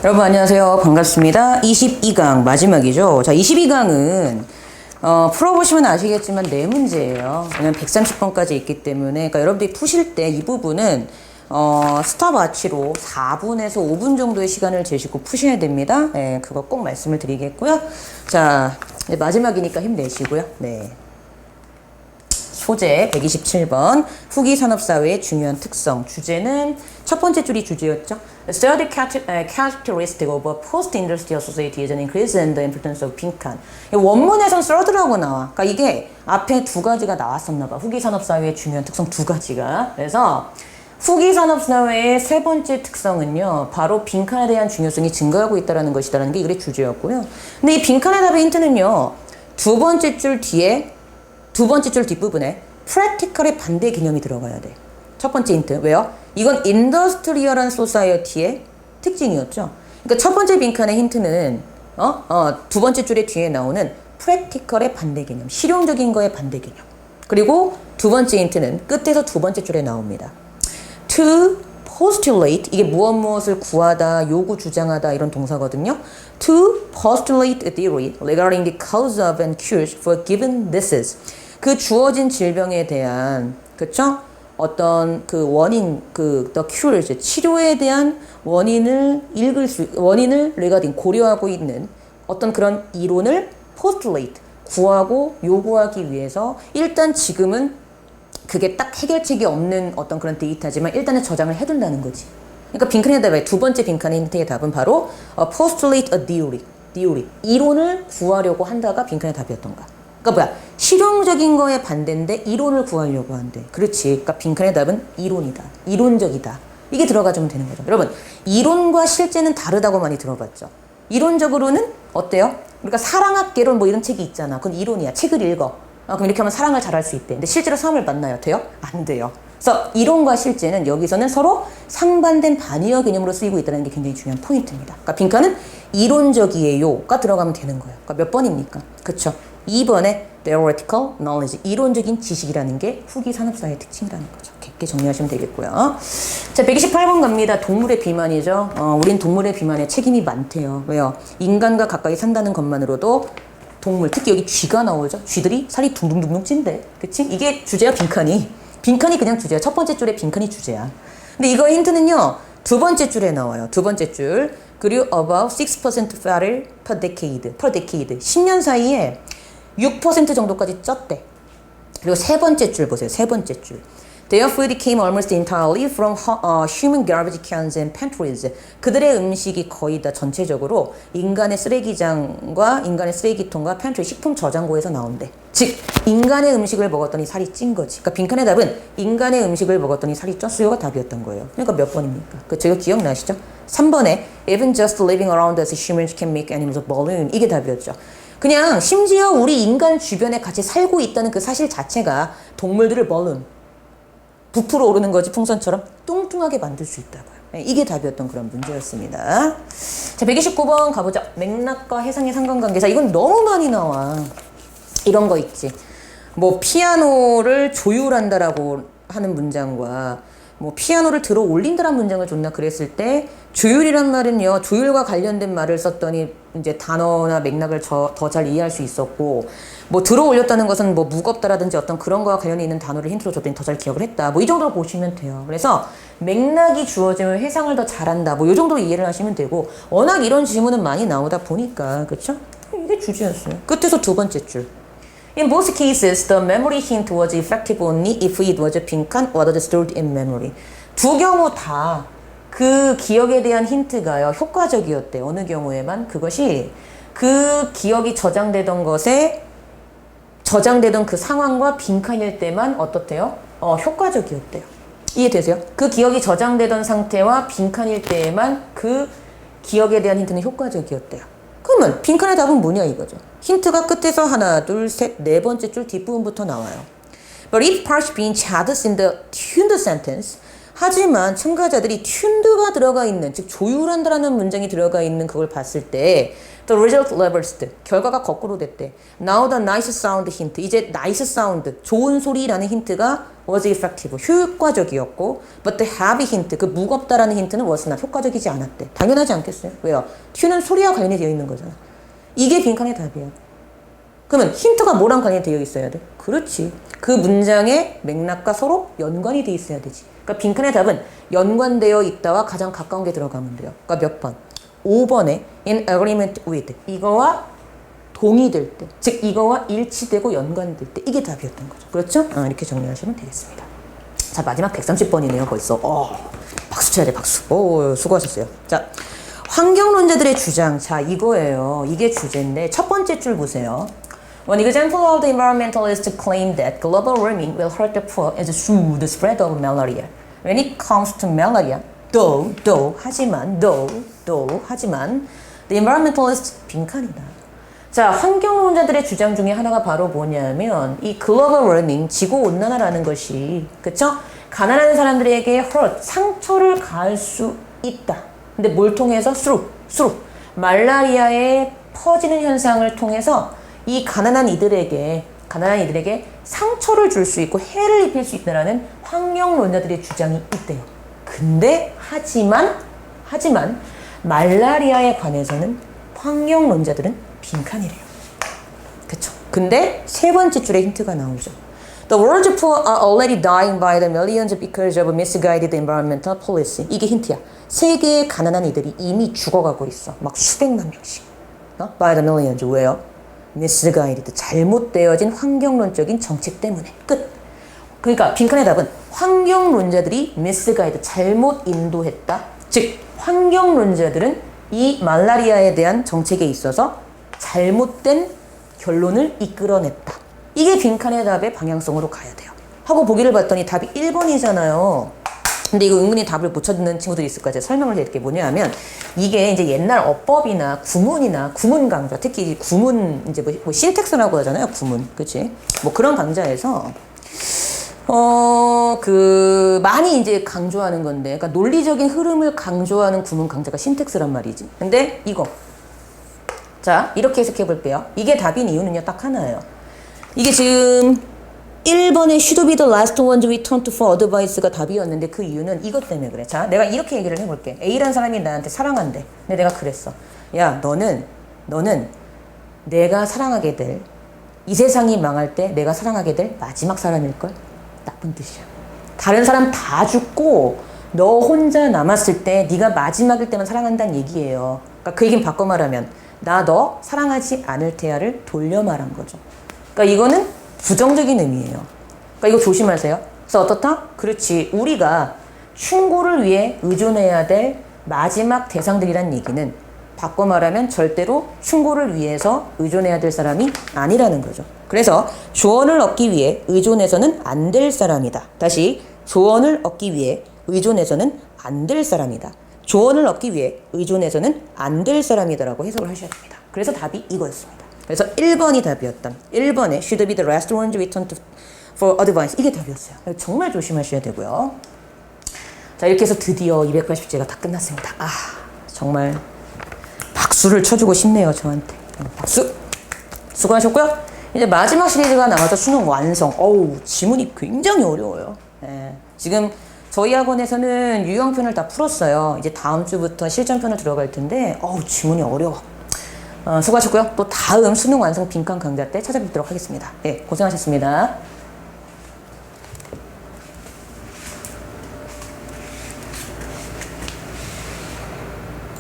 여러분 안녕하세요. 반갑습니다. 22강 마지막이죠. 자, 22강은 풀어보시면 아시겠지만 네 문제예요. 왜냐면 130번까지 있기 때문에 그러니까 여러분들이 푸실 때 이 부분은 스탑워치로 4분에서 5분 정도의 시간을 재시고 푸셔야 됩니다. 네, 그거 꼭 말씀을 드리겠고요. 자, 이제 마지막이니까 힘내시고요. 네. 소재 127번 후기 산업사회의 중요한 특성. 주제는 첫 번째 줄이 주제였죠. Study characteristic of a post-industrial society is an increase in the importance of 빈칸. 원문에선 third라고 나와. 그러니까 이게 앞에 두 가지가 나왔었나 봐. 후기 산업사회의 중요한 특성 두 가지가. 그래서 후기 산업사회의 세 번째 특성은요. 바로 빈칸에 대한 중요성이 증가하고 있다는 것이라는 게 이글의 주제였고요. 근데 이 빈칸의 답의 힌트는요. 두 번째 줄 뒷부분에 practical의 반대 개념이 들어가야 돼. 첫 번째 힌트. 왜요? 이건 인더스트리얼한 소사이어티의 특징이었죠. 그러니까 첫 번째 빈칸의 힌트는 두 번째 줄의 뒤에 나오는 practical의 반대 개념, 실용적인 거의 반대 개념. 그리고 두 번째 힌트는 끝에서 두 번째 줄에 나옵니다. To postulate, 이게 무엇을 구하다, 요구, 주장하다 이런 동사거든요. To postulate a theory regarding the cause of and cures for given disease. 그 주어진 질병에 대한, 그쵸? 어떤 그 원인, the cures, 치료에 대한 원인을 regarding, 고려하고 있는 어떤 그런 이론을 postulate, 구하고 요구하기 위해서 일단 지금은 그게 딱 해결책이 없는 어떤 그런 데이터지만 일단은 저장을 해둔다는 거지. 그러니까 빈칸의 답의 두 번째 빈칸의 힌트의 답은 바로 postulate a theory. 이론을 구하려고 한다가 빈칸의 답이었던가. 그러니까 뭐야? 실용적인 거에 반대인데 이론을 구하려고 한대. 그렇지. 그러니까 빈칸의 답은 이론이다. 이론적이다. 이게 들어가주면 되는 거죠. 여러분, 이론과 실제는 다르다고 많이 들어봤죠. 이론적으로는 어때요? 그러니까 사랑학개론 뭐 이런 책이 있잖아. 그건 이론이야. 책을 읽어. 그럼 이렇게 하면 사랑을 잘할 수 있대. 근데 실제로 사람을 만나요? 돼요? 안 돼요. 그래서 이론과 실제는 여기서는 서로 상반된 반의어 개념으로 쓰이고 있다는 게 굉장히 중요한 포인트입니다. 그러니까 빈칸은 이론적이에요가 들어가면 되는 거예요. 그러니까 몇 번입니까? 그쵸? 2번에 theoretical knowledge, 이론적인 지식이라는 게 후기 산업사회의 특징이라는 거죠. 이렇게 정리하시면 되겠고요. 자, 128번 갑니다. 동물의 비만이죠. 우린 동물의 비만에 책임이 많대요. 왜요? 인간과 가까이 산다는 것만으로도 동물, 특히 여기 쥐가 나오죠. 쥐들이 살이 둥둥둥둥 찐대. 그치? 이게 주제야, 빈칸이. 빈칸이 그냥 주제야. 첫 번째 줄에 빈칸이 주제야. 근데 이거의 힌트는요. 두 번째 줄에 나와요. 두 번째 줄. 그리고 about 6% fatter per decade. 10년 사이에 6% 정도까지 쪘대. 그리고 세 번째 줄 보세요. 세 번째 줄. Their food came almost entirely from human garbage cans and pantries. 그들의 음식이 거의 다 전체적으로 인간의 쓰레기장과 인간의 쓰레기통과 팬트리, 식품 저장고에서 나온대. 즉, 인간의 음식을 먹었더니 살이 찐 거지. 그러니까 빈칸의 답은 인간의 음식을 먹었더니 살이 쪘어요가 답이었던 거예요. 그러니까 몇 번입니까? 그쵸? 이거 기억나시죠? 3번에 Even just living around us, humans can make animals balloon. 이게 답이었죠. 그냥 심지어 우리 인간 주변에 같이 살고 있다는 그 사실 자체가 동물들을 balloon, 부풀어 오르는 거지, 풍선처럼 뚱뚱하게 만들 수 있다고요. 이게 답이었던 그런 문제였습니다. 자, 129번 가보죠. 맥락과 해상의 상관관계사. 이건 너무 많이 나와. 이런 거 있지. 뭐 피아노를 조율한다라고 하는 문장과 뭐 피아노를 들어 올린다라는 문장을 줬나 그랬을 때 조율이란 말은요. 조율과 관련된 말을 썼더니 이제 단어나 맥락을 더 잘 이해할 수 있었고, 뭐 들어 올렸다는 것은 뭐 무겁다라든지 어떤 그런 거와 관련이 있는 단어를 힌트로 줬더니 더 잘 기억을 했다. 뭐 이 정도로 보시면 돼요. 그래서 맥락이 주어지면 회상을 더 잘한다. 뭐 이 정도로 이해를 하시면 되고, 워낙 이런 질문은 많이 나오다 보니까, 그쵸? 이게 주제였어요. 끝에서 두 번째 줄. In both cases, the memory hint was effective only if it was 빈칸 rather stored in memory. 두 경우 다 그 기억에 대한 힌트가요, 효과적이었대. 어느 경우에만 그것이 그 기억이 저장되던 그 상황과 빈칸일 때만 어떻대요? 효과적이었대요. 이해되세요? 그 기억이 저장되던 상태와 빈칸일 때에만 그 기억에 대한 힌트는 효과적이었대요. 그러면 빈칸의 답은 뭐냐 이거죠. 힌트가 끝에서 하나, 둘, 셋, 네 번째 줄 뒷부분부터 나와요. But if parts being added in the tuned sentence, 하지만 첨가자들이 tuned가 들어가 있는, 즉 조율한다라는 문장이 들어가 있는 그걸 봤을 때 The result reversed. 결과가 거꾸로 됐대. Now the nice sound hint. 이제 nice sound, 좋은 소리라는 힌트가 was effective, 효과적이었고 but the heavy hint, 그 무겁다라는 힌트는 was not, 효과적이지 않았대. 당연하지 않겠어요? 왜요? 튜는 소리와 관련이 되어 있는 거잖아. 이게 빈칸의 답이야. 그러면 힌트가 뭐랑 관련이 되어 있어야 돼? 그렇지. 그 문장의 맥락과 서로 연관이 되어 있어야 되지. 그러니까 빈칸의 답은 연관되어 있다와 가장 가까운 게 들어가면 돼요. 그러니까 몇 번? 5번에 in agreement with, 이거와 동의될 때, 즉 이거와 일치되고 연관될 때, 이게 답이었던 거죠. 그렇죠? 이렇게 정리하시면 되겠습니다. 자, 마지막 130번이네요 벌써. 박수 쳐야 돼, 박수. 오, 수고하셨어요. 자, 환경론자들의 주장. 자, 이거예요. 이게 주제인데 첫 번째 줄 보세요. One example of the environmentalists claim that global warming will hurt the poor is through the spread of malaria. When it comes to malaria, 하지만, the environmentalists 빈칸이다. 자, 환경론자들의 주장 중에 하나가 바로 뭐냐면 이 글로벌 워밍, 지구온난화라는 것이, 그쵸? 가난한 사람들에게 hurt, 상처를 가할 수 있다. 근데 뭘 통해서? through. 말라리아의 퍼지는 현상을 통해서 이 가난한 이들에게 상처를 줄 수 있고 해를 입힐 수 있다라는 환경론자들의 주장이 있대요. 근데 하지만 말라리아에 관해서는 환경론자들은 빈칸이래요. 그쵸? 근데 세 번째 줄에 힌트가 나오죠. The world's poor are already dying by the millions because of misguided environmental policy. 이게 힌트야. 세계의 가난한 이들이 이미 죽어가고 있어. 막 수백만 명씩. By the millions. 왜요? misguided. 잘못되어진 환경론적인 정책 때문에. 끝. 그러니까 빈칸의 답은 환경론자들이 misguided. 잘못 인도했다. 즉 환경론자들은 이 말라리아에 대한 정책에 있어서 잘못된 결론을 이끌어냈다. 이게 빈칸의 답의 방향성으로 가야 돼요. 하고 보기를 봤더니 답이 1번이잖아요. 근데 이거 은근히 답을 못 찾는 친구들이 있을 거야. 제가 설명을 드릴 게 뭐냐면 이게 이제 옛날 어법이나 구문 강좌, 특히 구문 이제 뭐 신텍스라고 하잖아요. 구문, 그렇지? 뭐 그런 강좌에서 많이 이제 강조하는 건데, 그러니까 논리적인 흐름을 강조하는 구문 강좌가 신텍스란 말이지. 근데 이거. 자, 이렇게 해석해 볼게요. 이게 답인 이유는요, 딱 하나예요. 이게 지금 1번에 should be the last ones we turn to for advice가 답이었는데 그 이유는 이것 때문에 그래. 자, 내가 이렇게 얘기를 해볼게. A라는 사람이 나한테 사랑한대. 근데 내가 그랬어. 야, 너는 내가 사랑하게 될, 이 세상이 망할 때 내가 사랑하게 될 마지막 사람일걸? 나쁜 뜻이야. 다른 사람 다 죽고 너 혼자 남았을 때 네가 마지막일 때만 사랑한다는 얘기예요. 그러니까 그 얘기는 바꿔 말하면 나 너 사랑하지 않을 테야를 돌려 말한 거죠. 그러니까 이거는 부정적인 의미예요. 그러니까 이거 조심하세요. 그래서 어떻다? 그렇지. 우리가 충고를 위해 의존해야 될 마지막 대상들이란 얘기는 바꿔 말하면 절대로 충고를 위해서 의존해야 될 사람이 아니라는 거죠. 그래서 조언을 얻기 위해 의존해서는 안 될 사람이다. 다시, 조언을 얻기 위해 의존해서는 안 될 사람이다. 조언을 얻기 위해 의존해서는 안 될 사람이다라고 해석을 하셔야 됩니다. 그래서 답이 이거였습니다. 그래서 1번이 답이었던, 1번에 should be the last ones we turn to for advice, 이게 답이었어요. 정말 조심하셔야 되고요. 자, 이렇게 해서 드디어 280제가 다 끝났습니다. 정말 박수를 쳐주고 싶네요, 저한테. 박수! 수고하셨고요. 이제 마지막 시리즈가 남아서 수능 완성. 지문이 굉장히 어려워요. 지금 저희 학원에서는 유형편을 다 풀었어요. 이제 다음 주부터 실전편을 들어갈 텐데 지문이 어려워. 수고하셨고요. 또 다음 수능 완성 빈칸 강좌 때 찾아뵙도록 하겠습니다. 고생하셨습니다.